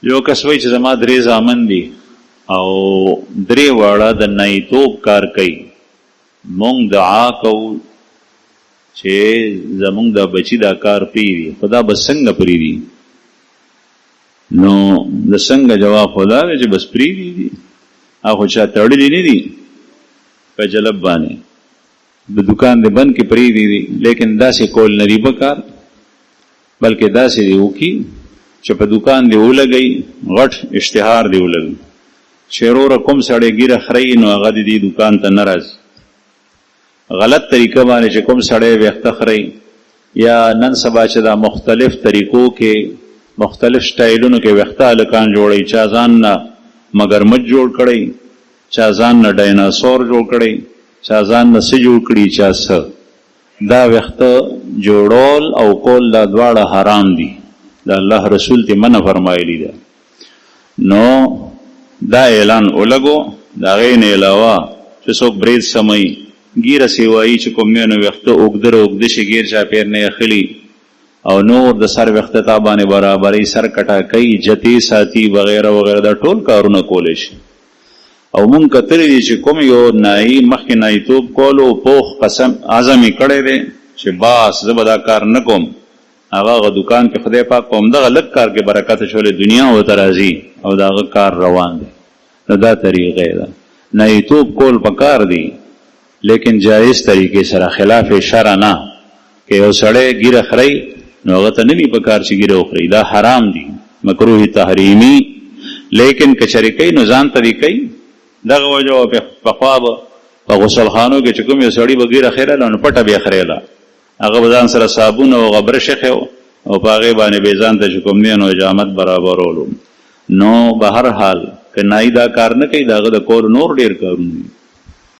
یو کس وایي چې زما 3 زامن دي او 3 واړه د نایتوب کار کوي، مونږ دعا کوو چې زمونږ د بچی دا کار پریږدي، خو دا به څنګه پریږدي؟ نو د څنګه جواب خدا دی چې بس پریږدي، هغه چا تړلی نه دي په جلب باندې، د دکان د بند کې پریږدي، لیکن داسې کول نه دي پکار، بلکې داسې دی وکړي چې په دکان دی ولګئ، غټ اشتهار دی ولګئ چې وروره کوم سړی ګیره خري نو هغه د دې دکان ته نه راځي. غلط طریقه باندې چې کوم سړی ویښته خري، یا نن سبا چې دا مختلف طریقو کې مختلف سټایلونو کې ویښته هلکان جوړوي، چا ځان نه مگرمچ جوړ کړی، چا ځان نه ډایناسور جوړ کړی، چا ځان نه څه جوړ کړي، چا څه. دا ویښته جوړول او کول دا دواړه حرام دي، دا الله رسول ته منع فرمایلی ده. نو دا اعلان ولګو، دا غین علاوه چې څوک برید سمي ګیره سیوایی چې کوم نه وخت اوګدر اوګد شي غیر چا پیر نه اخلي او نور د سر وخت ته باندې برابرۍ سر کټا کوي، جتی ساتي وغیرہ وغیرہ دا ټول کارونه کول شي. او مونږ کترې دي چې کوم یو نای مخکې نایتوب کولو پوخ قسم اعظمي کړی دی چې باس زه به دا کار نه کوم، هغه دکان کې خدای پاک کوم دغه لږ کار کې برکت شولې دنیا و ترازی او دغه کار روان دی. نو دا طریقې ده، نایتوب کول پکار دی لیکن جائز طریقې سره، خلاف شرع نه. که یو سړی ګیره خري نو هغه ته نه وي پکار چې ګیره وخوري، دا حرام دي، مکروه تحریمی. لیکن که چرې کوي نو ځان ته کوي. دغه وجه پخوا به په غسل خانو کې چې کوم یو سړی به ګیره خیرله نو پټه به خریله، هغه به ځان سره صابون او غبره شخه او په هغې باندې به ځان ته چې کوم دی نو حجامت برابرولو. نو به هر حال که نایي دا کار نه کوي، د هغه د کور نور ډېر کارونه دي.